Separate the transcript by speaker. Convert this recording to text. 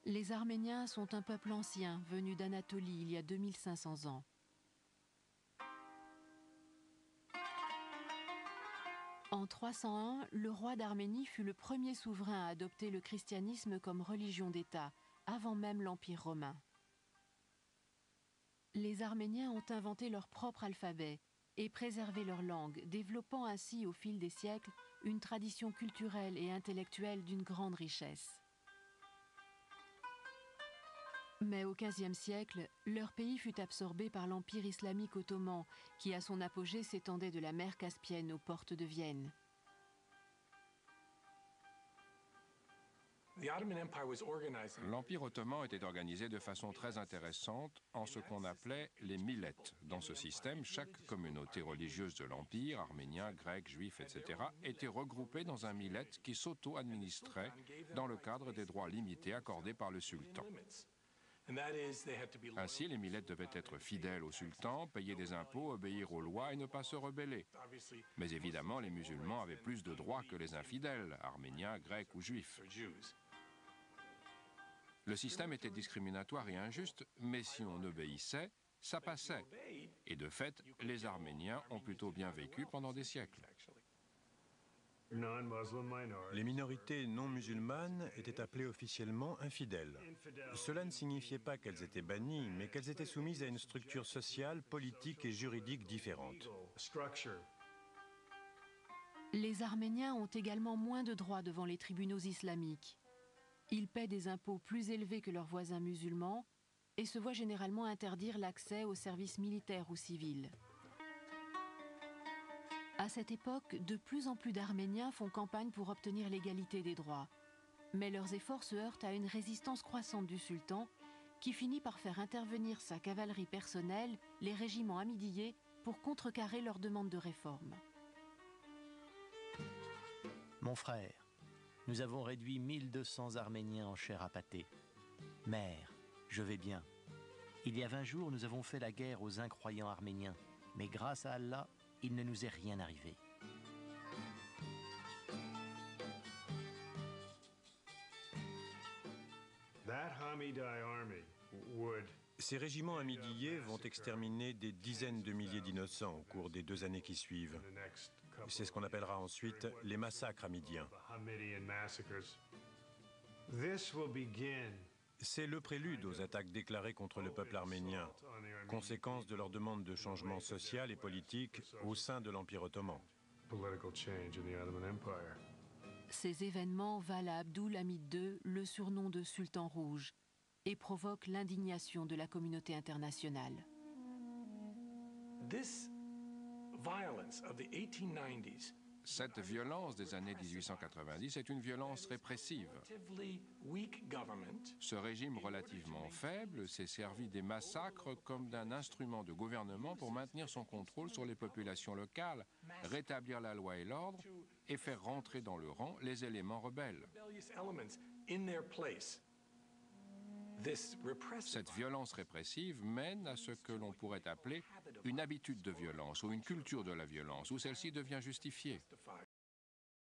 Speaker 1: Les Arméniens sont un peuple ancien, venu d'Anatolie il y a 2500 ans. En 301, le roi d'Arménie fut le premier souverain à adopter le christianisme comme religion d'État, avant même l'Empire romain. Les Arméniens ont inventé leur propre alphabet et préservé leur langue, développant ainsi au fil des siècles une tradition culturelle et intellectuelle d'une grande richesse. Mais au XVe siècle, leur pays fut absorbé par l'Empire islamique ottoman, qui à son apogée s'étendait de la mer Caspienne aux portes de Vienne.
Speaker 2: L'Empire ottoman était organisé de façon très intéressante en ce qu'on appelait les millettes. Dans ce système, chaque communauté religieuse de l'Empire, arménien, grec, juif, etc., était regroupée dans un millet qui s'auto-administrait dans le cadre des droits limités accordés par le sultan. Ainsi, les millettes devaient être fidèles au sultan, payer des impôts, obéir aux lois et ne pas se rebeller. Mais évidemment, les musulmans avaient plus de droits que les infidèles, arméniens, grecs ou juifs. Le système était discriminatoire et injuste, mais si on obéissait, ça passait. Et de fait, les Arméniens ont plutôt bien vécu pendant des siècles.
Speaker 3: Les minorités non musulmanes étaient appelées officiellement infidèles. Cela ne signifiait pas qu'elles étaient bannies, mais qu'elles étaient soumises à une structure sociale, politique et juridique différente.
Speaker 1: Les Arméniens ont également moins de droits devant les tribunaux islamiques. Ils paient des impôts plus élevés que leurs voisins musulmans et se voient généralement interdire l'accès aux services militaires ou civils. À cette époque, de plus en plus d'Arméniens font campagne pour obtenir l'égalité des droits. Mais leurs efforts se heurtent à une résistance croissante du sultan qui finit par faire intervenir sa cavalerie personnelle, les régiments hamidiyés, pour contrecarrer leurs demandes de réforme.
Speaker 4: Mon frère, nous avons réduit 1200 Arméniens en chair à pâté. Mère, je vais bien. Il y a 20 jours, nous avons fait la guerre aux incroyants arméniens. Mais grâce à Allah, il ne nous est rien arrivé.
Speaker 3: Ces régiments hamidiyés vont exterminer des dizaines de milliers d'innocents au cours des 2 années qui suivent. C'est ce qu'on appellera ensuite les massacres hamidiens. C'est le prélude aux attaques déclarées contre le peuple arménien, conséquence de leur demande de changement social et politique au sein de l'Empire ottoman.
Speaker 1: Ces événements valent à Abdul Hamid II le surnom de Sultan Rouge et provoquent l'indignation de la communauté internationale.
Speaker 2: Cette violence des années 1890 est une violence répressive. Ce régime relativement faible s'est servi des massacres comme d'un instrument de gouvernement pour maintenir son contrôle sur les populations locales, rétablir la loi et l'ordre et faire rentrer dans le rang les éléments rebelles. Cette violence répressive mène à ce que l'on pourrait appeler une habitude de violence ou une culture de la violence, où celle-ci devient justifiée.